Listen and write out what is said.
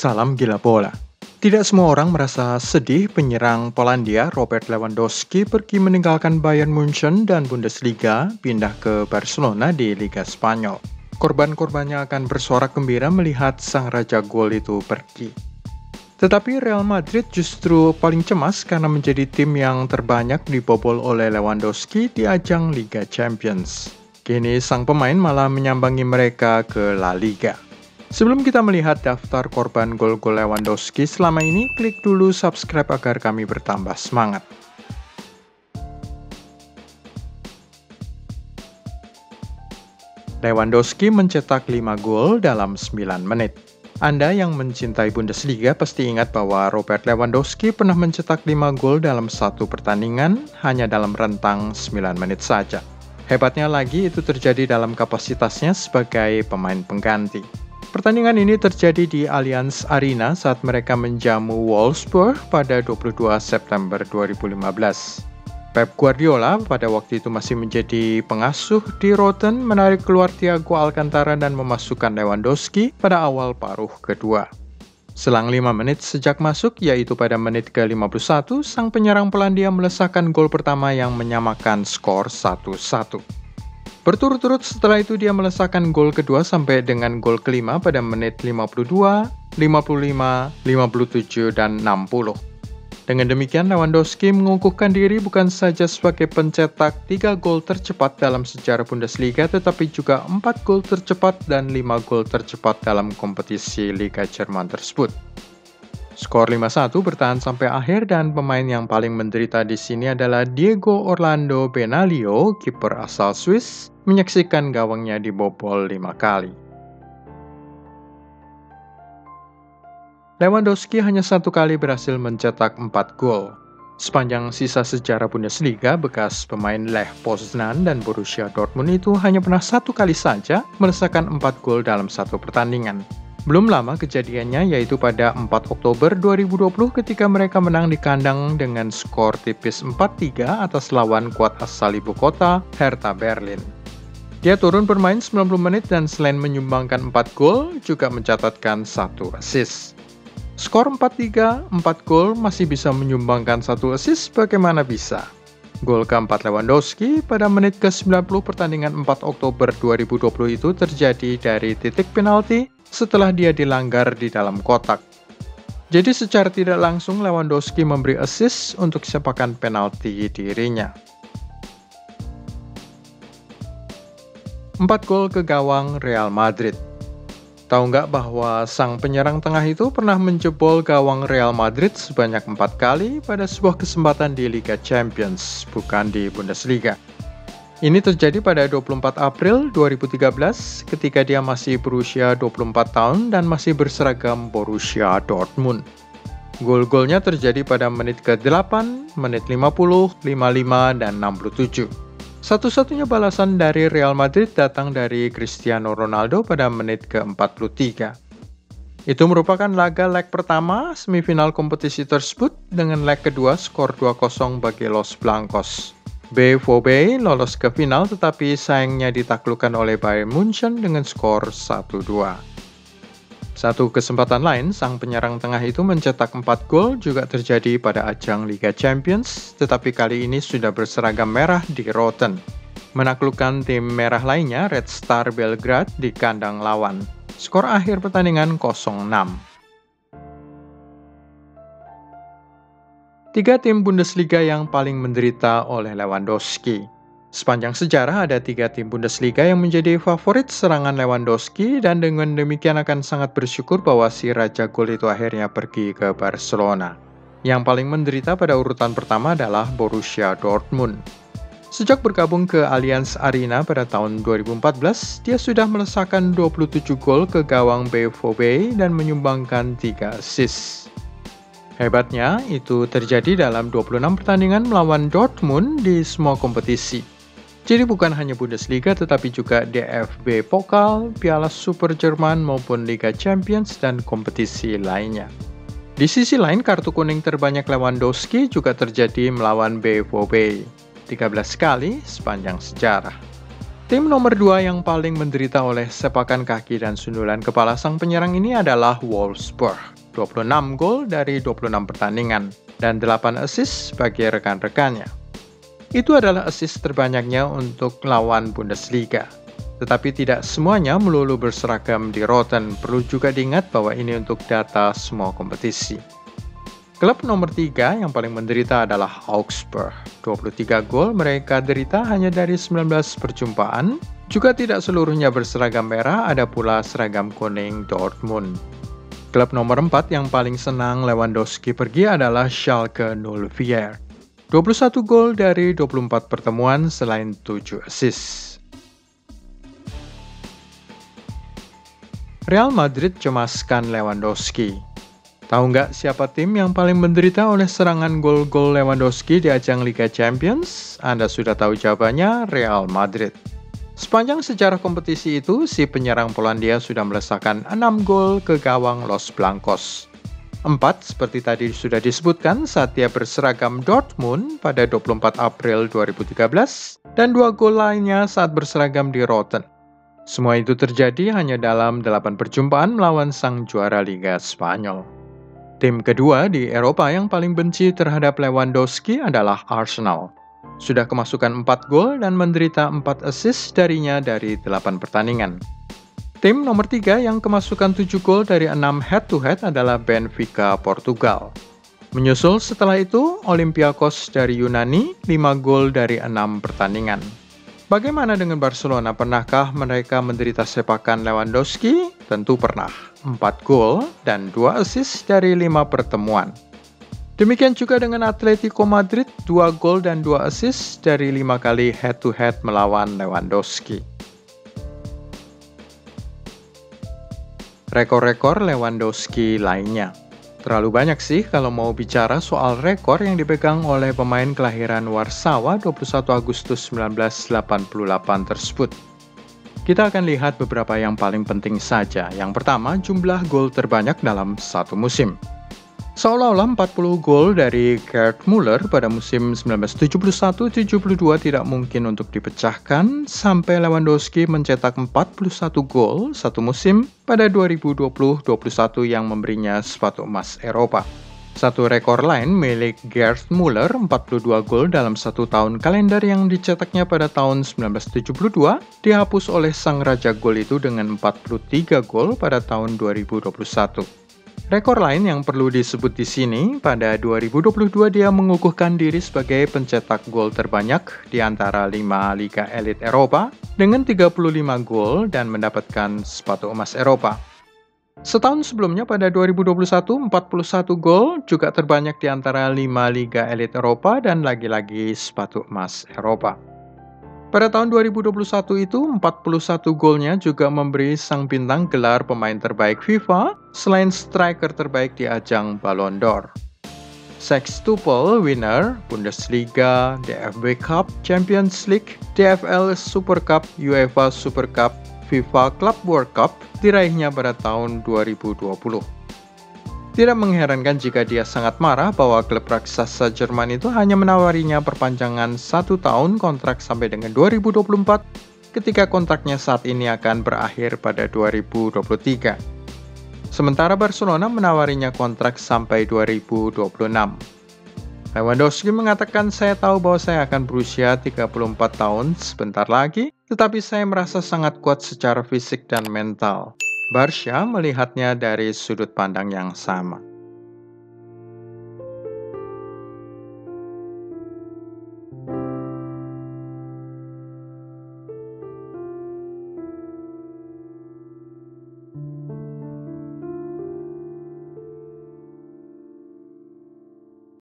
Salam gila bola. Tidak semua orang merasa sedih penyerang Polandia Robert Lewandowski pergi meninggalkan Bayern Munchen dan Bundesliga pindah ke Barcelona di Liga Spanyol. Korban-korbannya akan bersorak gembira melihat sang raja gol itu pergi. Tetapi Real Madrid justru paling cemas karena menjadi tim yang terbanyak dibobol oleh Lewandowski di ajang Liga Champions. Kini sang pemain malah menyambangi mereka ke La Liga. Sebelum kita melihat daftar korban gol-gol Lewandowski selama ini, klik dulu subscribe agar kami bertambah semangat. Lewandowski mencetak 5 gol dalam 9 menit. Anda yang mencintai Bundesliga pasti ingat bahwa Robert Lewandowski pernah mencetak 5 gol dalam satu pertandingan hanya dalam rentang 9 menit saja. Hebatnya lagi itu terjadi dalam kapasitasnya sebagai pemain pengganti. Pertandingan ini terjadi di Allianz Arena saat mereka menjamu Wolfsburg pada 22 September 2015. Pep Guardiola pada waktu itu masih menjadi pengasuh di Rotten menarik keluar Thiago Alcantara dan memasukkan Lewandowski pada awal paruh kedua. Selang 5 menit sejak masuk, yaitu pada menit ke-51, sang penyerang Polandia melesakkan gol pertama yang menyamakan skor 1-1. Berturut-turut setelah itu dia melesakkan gol kedua sampai dengan gol kelima pada menit 52, 55, 57, dan 60. Dengan demikian, Lewandowski mengukuhkan diri bukan saja sebagai pencetak 3 gol tercepat dalam sejarah Bundesliga, tetapi juga 4 gol tercepat dan 5 gol tercepat dalam kompetisi Liga Jerman tersebut. Skor 5-1 bertahan sampai akhir dan pemain yang paling menderita di sini adalah Diego Orlando Benaglio, kiper asal Swiss, menyaksikan gawangnya dibobol 5 kali. Lewandowski hanya 1 kali berhasil mencetak 4 gol. Sepanjang sisa sejarah Bundesliga, bekas pemain Lech Poznan dan Borussia Dortmund itu hanya pernah 1 kali saja melesakkan 4 gol dalam satu pertandingan. Belum lama kejadiannya, yaitu pada 4 Oktober 2020 ketika mereka menang di kandang dengan skor tipis 4-3 atas lawan kuat asal ibu kota, Hertha Berlin. Dia turun bermain 90 menit dan selain menyumbangkan 4 gol, juga mencatatkan 1 assist. Skor 4-3, 4 gol masih bisa menyumbangkan 1 assist, bagaimana bisa? Gol keempat Lewandowski pada menit ke-90 pertandingan 4 Oktober 2020 itu terjadi dari titik penalti setelah dia dilanggar di dalam kotak. Jadi secara tidak langsung Lewandowski memberi assist untuk sepakan penalti dirinya. 4 gol ke gawang Real Madrid. Tahu nggak bahwa sang penyerang tengah itu pernah menjebol gawang Real Madrid sebanyak 4 kali pada sebuah kesempatan di Liga Champions, bukan di Bundesliga. Ini terjadi pada 24 April 2013 ketika dia masih berusia 24 tahun dan masih berseragam Borussia Dortmund. Gol-golnya terjadi pada menit ke-8, menit 50, 55, dan 67. Satu-satunya balasan dari Real Madrid datang dari Cristiano Ronaldo pada menit ke-43. Itu merupakan laga leg pertama semifinal kompetisi tersebut dengan leg kedua skor 2-0 bagi Los Blancos. BVB lolos ke final tetapi sayangnya ditaklukkan oleh Bayern Munchen dengan skor 1-2. Satu kesempatan lain, sang penyerang tengah itu mencetak 4 gol juga terjadi pada ajang Liga Champions, tetapi kali ini sudah berseragam merah di Rotten. Menaklukkan tim merah lainnya, Red Star Belgrade di kandang lawan. Skor akhir pertandingan 0-6. 3 tim Bundesliga yang paling menderita oleh Lewandowski. Sepanjang sejarah ada 3 tim Bundesliga yang menjadi favorit serangan Lewandowski dan dengan demikian akan sangat bersyukur bahwa si Raja Gol itu akhirnya pergi ke Barcelona. Yang paling menderita pada urutan pertama adalah Borussia Dortmund. Sejak bergabung ke Allianz Arena pada tahun 2014, dia sudah melesakkan 27 gol ke gawang BVB dan menyumbangkan 3 assist. Hebatnya, itu terjadi dalam 26 pertandingan melawan Dortmund di semua kompetisi. Jadi bukan hanya Bundesliga tetapi juga DFB Pokal, Piala Super Jerman maupun Liga Champions dan kompetisi lainnya. Di sisi lain, kartu kuning terbanyak Lewandowski juga terjadi melawan BVB, 13 kali sepanjang sejarah. Tim nomor 2 yang paling menderita oleh sepakan kaki dan sundulan kepala sang penyerang ini adalah Wolfsburg. 26 gol dari 26 pertandingan dan 8 assist bagi rekan-rekannya. Itu adalah assist terbanyaknya untuk lawan Bundesliga. Tetapi tidak semuanya melulu berseragam di Roten. Perlu juga diingat bahwa ini untuk data semua kompetisi. Klub nomor 3 yang paling menderita adalah Augsburg. 23 gol mereka derita hanya dari 19 perjumpaan. Juga tidak seluruhnya berseragam merah, ada pula seragam kuning Dortmund. Klub nomor 4 yang paling senang Lewandowski pergi adalah Schalke 04. 21 gol dari 24 pertemuan selain 7 assist. Real Madrid cemaskan Lewandowski. Tahu nggak siapa tim yang paling menderita oleh serangan gol-gol Lewandowski di ajang Liga Champions? Anda sudah tahu jawabannya, Real Madrid. Sepanjang sejarah kompetisi itu, si penyerang Polandia sudah melesakkan 6 gol ke gawang Los Blancos. 4 seperti tadi sudah disebutkan saat dia berseragam Dortmund pada 24 April 2013 dan 2 gol lainnya saat berseragam di Roten. Semua itu terjadi hanya dalam 8 perjumpaan melawan sang juara Liga Spanyol. Tim kedua di Eropa yang paling benci terhadap Lewandowski adalah Arsenal. Sudah kemasukan 4 gol dan menderita 4 assist darinya dari 8 pertandingan. Tim nomor 3 yang kemasukan 7 gol dari 6 head-to-head adalah Benfica Portugal. Menyusul setelah itu Olympiakos dari Yunani 5 gol dari 6 pertandingan. Bagaimana dengan Barcelona? Pernahkah mereka menderita sepakan Lewandowski? Tentu pernah. 4 gol dan 2 assist dari 5 pertemuan. Demikian juga dengan Atletico Madrid, 2 gol dan 2 assist dari 5 kali head-to-head melawan Lewandowski. Rekor-rekor Lewandowski lainnya. Terlalu banyak sih kalau mau bicara soal rekor yang dipegang oleh pemain kelahiran Warsawa 21 Agustus 1988 tersebut. Kita akan lihat beberapa yang paling penting saja. Yang pertama, jumlah gol terbanyak dalam satu musim. Seolah-olah 40 gol dari Gerd Müller pada musim 1971-72 tidak mungkin untuk dipecahkan sampai Lewandowski mencetak 41 gol satu musim pada 2020-21 yang memberinya sepatu emas Eropa. Satu rekor lain milik Gerd Müller, 42 gol dalam satu tahun kalender yang dicetaknya pada tahun 1972, dihapus oleh sang raja gol itu dengan 43 gol pada tahun 2021. Rekor lain yang perlu disebut di sini, pada 2022 dia mengukuhkan diri sebagai pencetak gol terbanyak di antara 5 liga elit Eropa dengan 35 gol dan mendapatkan sepatu emas Eropa. Setahun sebelumnya pada 2021, 41 gol juga terbanyak di antara 5 liga elit Eropa dan lagi-lagi sepatu emas Eropa. Pada tahun 2021 itu, 41 golnya juga memberi sang bintang gelar pemain terbaik FIFA selain striker terbaik di ajang Ballon d'Or. Sextuple winner, Bundesliga, DFB Cup, Champions League, DFL Super Cup, UEFA Super Cup, FIFA Club World Cup diraihnya pada tahun 2020. Tidak mengherankan jika dia sangat marah bahwa klub raksasa Jerman itu hanya menawarinya perpanjangan 1 tahun kontrak sampai dengan 2024 ketika kontraknya saat ini akan berakhir pada 2023. Sementara Barcelona menawarinya kontrak sampai 2026. Lewandowski mengatakan, "Saya tahu bahwa saya akan berusia 34 tahun sebentar lagi, tetapi saya merasa sangat kuat secara fisik dan mental." Barca melihatnya dari sudut pandang yang sama.